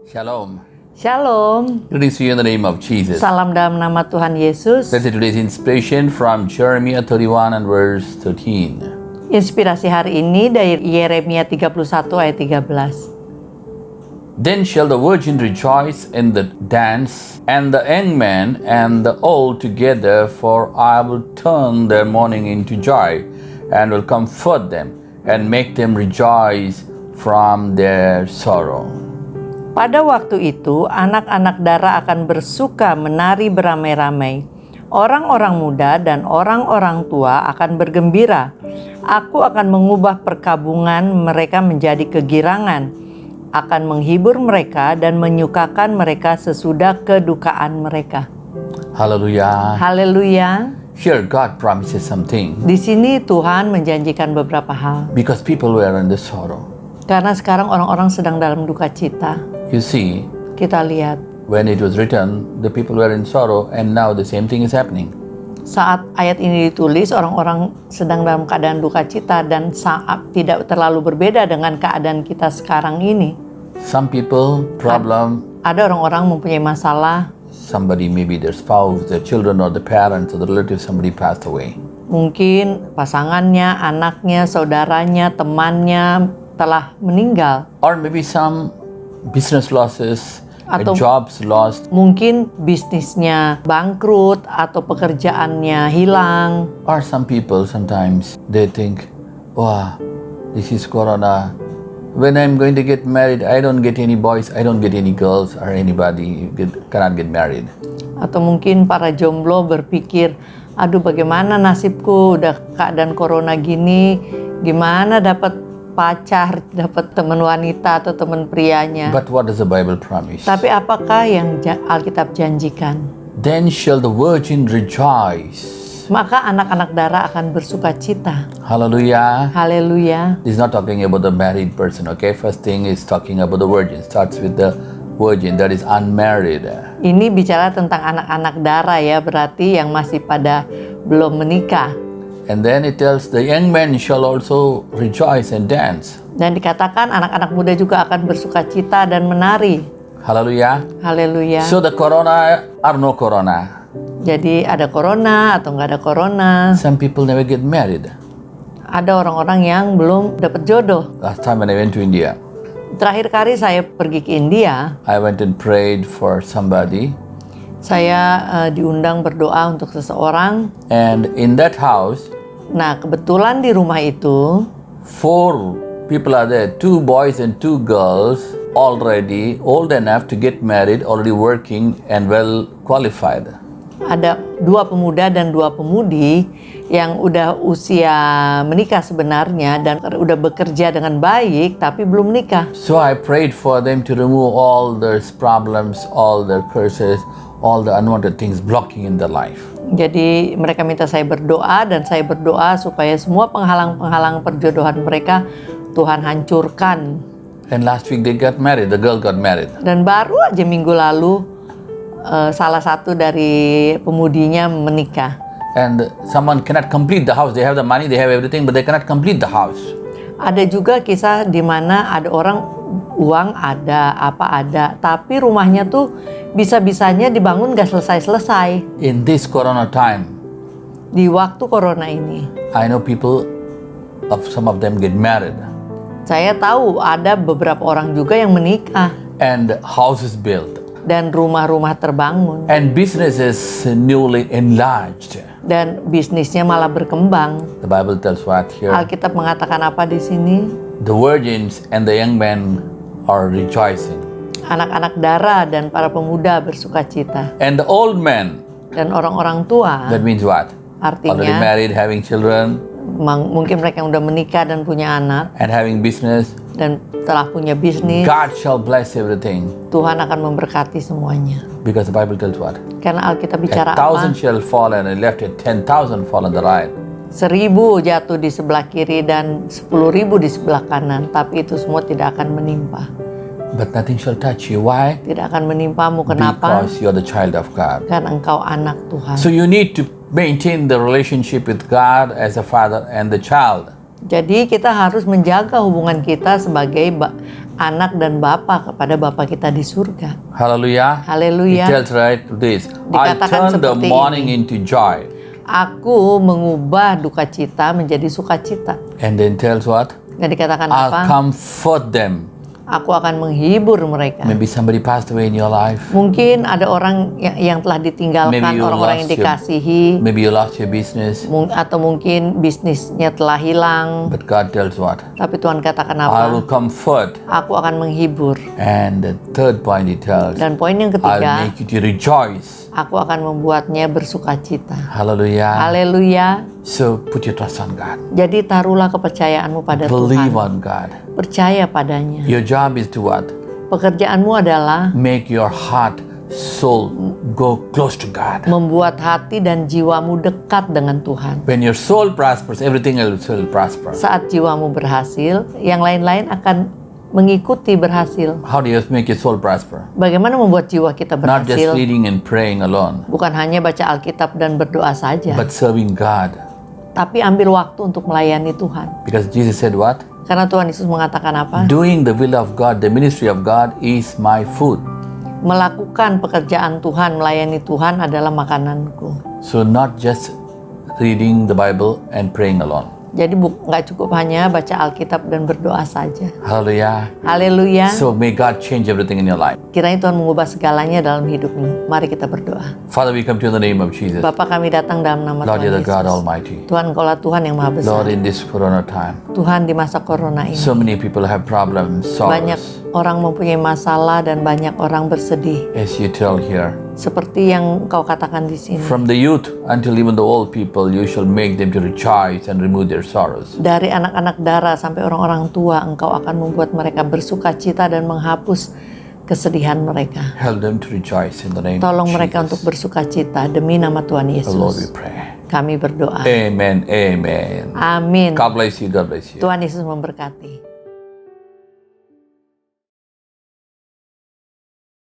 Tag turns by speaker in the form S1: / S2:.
S1: Shalom.
S2: Shalom.
S1: Greetings to you in the name of Jesus.
S2: Salam dalam nama Tuhan Yesus.
S1: Let's see today's inspiration from Jeremiah 31 and verse 13.
S2: Inspirasi hari ini dari Yeremia 31 ayat 13.
S1: Then shall the virgin rejoice in the dance, and the young man and the old together, for I will turn their mourning into joy, and will comfort them, and make them rejoice from their sorrow.
S2: Pada waktu itu, anak-anak dara akan bersuka menari beramai-ramai. Orang-orang muda dan orang-orang tua akan bergembira. Aku akan mengubah perkabungan mereka menjadi kegirangan, akan menghibur mereka dan menyukakan mereka sesudah kedukaan mereka.
S1: Hallelujah.
S2: Haleluya.
S1: Here God promises something,
S2: Di sini Tuhan menjanjikan beberapa hal.
S1: because people were in the sorrow.
S2: Karena sekarang orang-orang sedang dalam duka cita.
S1: You see,
S2: Kita lihat
S1: when it was written, the people were in sorrow, and now the same thing is happening.
S2: saat ayat ini ditulis, orang-orang sedang dalam keadaan duka cita dan saat tidak terlalu berbeda dengan keadaan kita sekarang ini.
S1: Some people, problem,
S2: Ada orang-orang mempunyai masalah,
S1: somebody, maybe their spouse, their children, or the parents, or the relatives, somebody passed away.
S2: mungkin pasangannya, anaknya, saudaranya, temannya telah meninggal.
S1: Or maybe some business losses,
S2: Atau-
S1: jobs lost,
S2: Mungkin bisnisnya bangkrut atau pekerjaannya hilang.
S1: or some people sometimes they think, wow, this is Corona. When I'm going to get married, I don't get any boys, I don't get any girls, or anybody cannot get married.
S2: Atau mungkin para jomblo berpikir, aduh bagaimana nasibku udah keadaan corona gini, gimana dapat pacar, dapat teman wanita atau teman prianya.
S1: But what does the Bible promise?
S2: Tapi apakah yang Alkitab janjikan?
S1: Then shall the virgin rejoice.
S2: Maka anak-anak dara akan bersuka cita.
S1: Hallelujah.
S2: Haleluya.
S1: This is not talking about the married person, okay? First thing is talking about the virgin. Starts with the virgin that is unmarried.
S2: Ini bicara tentang anak-anak dara ya, berarti yang masih pada belum menikah.
S1: And then it tells the young men shall also rejoice and dance.
S2: Dan dikatakan anak-anak muda juga akan bersuka cita dan menari.
S1: Hallelujah.
S2: Haleluya.
S1: So the corona or no corona.
S2: Jadi ada corona atau nggak ada corona.
S1: Some people never get married.
S2: Ada orang-orang yang belum dapat jodoh.
S1: Last time when I went to India,
S2: Terakhir kali saya pergi ke India,
S1: I went and prayed for somebody.
S2: saya diundang berdoa untuk seseorang.
S1: And in that house,
S2: Nah, kebetulan di rumah itu
S1: 4 people are there, 2 boys and 2 girls, already old enough to get married, already working and well qualified.
S2: ada 2 pemuda dan 2 pemudi yang udah usia menikah sebenarnya dan udah bekerja dengan baik tapi belum nikah.
S1: So I prayed for them to remove all their problems, all their curses, all the unwanted things blocking in their life.
S2: Jadi mereka minta saya berdoa dan saya berdoa supaya semua penghalang-penghalang perjodohan mereka Tuhan hancurkan.
S1: And last week they got married, the girl got married.
S2: Dan baru aja minggu lalu salah satu dari pemudinya menikah.
S1: And someone cannot complete the house. They have the money, they have everything, but they cannot complete the house.
S2: Ada juga kisah di mana ada orang uang ada, apa ada, tapi rumahnya tuh bisa-bisanya dibangun gak selesai-selesai.
S1: In this corona time,
S2: Di waktu corona ini,
S1: I know people, some of them get married.
S2: saya tahu ada beberapa orang juga yang menikah
S1: And houses built.
S2: dan rumah-rumah terbangun
S1: And businesses newly enlarged.
S2: dan bisnisnya malah berkembang.
S1: The Bible tells what here?
S2: Alkitab mengatakan apa di sini?
S1: The virgins and the young men are rejoicing.
S2: Anak-anak dara dan para pemuda bersuka cita.
S1: And the old men,
S2: Dan orang-orang tua,
S1: that means what? Already
S2: artinya
S1: married, having children,
S2: mungkin mereka yang udah menikah dan punya anak
S1: and having business.
S2: dan telah punya bisnis,
S1: God shall bless everything.
S2: Tuhan akan memberkati semuanya.
S1: Because the Bible tells what?
S2: Karena Alkitab bicara
S1: 1,000
S2: apa?
S1: shall fall and left it, 10,000 fall on the right.
S2: 1.000 jatuh di sebelah kiri dan 10.000 di sebelah kanan, tapi itu semua tidak akan menimpa.
S1: But nothing shall touch you. Why?
S2: Tidak akan menimpamu. Kenapa?
S1: Because you're the child of God.
S2: Karena engkau anak Tuhan.
S1: So you need to maintain the relationship with God as a father and the child.
S2: Jadi kita harus menjaga hubungan kita sebagai anak dan bapa kepada Bapa kita di surga.
S1: Hallelujah.
S2: Haleluya.
S1: It tells right this. I
S2: Dikatakan
S1: turn the
S2: seperti
S1: mourning
S2: ini.
S1: into joy.
S2: Aku mengubah duka cita menjadi sukacita.
S1: And then tells what?
S2: Dan dikatakan
S1: I'll
S2: apa?
S1: comfort them.
S2: Aku akan menghibur mereka.
S1: Maybe somebody passed away in your life.
S2: Mungkin ada orang yang telah ditinggalkan,
S1: Maybe you
S2: orang-orang yang
S1: lost your-
S2: dikasihi,
S1: Maybe you lost your business.
S2: atau mungkin bisnisnya telah hilang.
S1: But God tells what?
S2: Tapi Tuhan katakan
S1: I will
S2: apa?
S1: comfort.
S2: Aku akan menghibur.
S1: And the third point he tells,
S2: Dan poin yang
S1: I'll
S2: ketiga,
S1: make you to rejoice.
S2: aku akan membuatnya bersukacita.
S1: Hallelujah.
S2: Haleluya.
S1: So put your trust on God.
S2: Jadi taruhlah kepercayaanmu pada
S1: Believe
S2: Tuhan.
S1: on God.
S2: Percaya padanya.
S1: Your job is to what?
S2: Pekerjaanmu adalah
S1: Make your heart, soul go close to God.
S2: membuat hati dan jiwamu dekat dengan Tuhan.
S1: When your soul prospers, everything else will prosper.
S2: Saat jiwamu berhasil, yang lain-lain akan mengikuti berhasil.
S1: How do you make your soul prosper?
S2: Bagaimana membuat jiwa kita
S1: Not just
S2: berhasil?
S1: reading and praying alone,
S2: Bukan hanya baca Alkitab dan berdoa saja,
S1: but serving God.
S2: tapi ambil waktu untuk melayani Tuhan.
S1: Because Jesus said what?
S2: Karena Tuhan Yesus mengatakan apa?
S1: Doing the will of God, the ministry of God is my food.
S2: Melakukan pekerjaan Tuhan, melayani Tuhan adalah makananku.
S1: So not just reading the Bible and praying alone.
S2: Jadi nggak cukup hanya baca Alkitab dan berdoa saja.
S1: Hallelujah.
S2: Haleluya.
S1: So may God change everything in your life.
S2: Kiranya Tuhan mengubah segalanya dalam hidupmu. Mari kita berdoa.
S1: Father, we come to you in the name of Jesus.
S2: Bapa, kami datang dalam nama
S1: Lord,
S2: Tuhan
S1: you're the God
S2: Yesus.
S1: Almighty.
S2: Tuhan, Engkaulah Tuhan yang Maha Besar.
S1: Lord, in this Corona time,
S2: Tuhan, di masa corona ini,
S1: so many people have problems,
S2: banyak
S1: sorrows,
S2: orang mempunyai masalah dan banyak orang bersedih.
S1: as you tell here.
S2: Seperti yang Engkau katakan di sini.
S1: From the youth until even the old people, you shall make them to rejoice and remove their sorrows.
S2: Dari anak-anak dara sampai orang-orang tua, Engkau akan membuat mereka bersuka cita dan menghapus kesedihan mereka.
S1: Help them to rejoice in the name
S2: Tolong
S1: of
S2: mereka
S1: Jesus.
S2: untuk bersuka cita demi nama Tuhan
S1: The Lord, we
S2: Yesus.
S1: pray.
S2: Kami berdoa.
S1: Amen. Amen.
S2: Amin.
S1: God bless you. God bless you.
S2: Tuhan Yesus memberkati.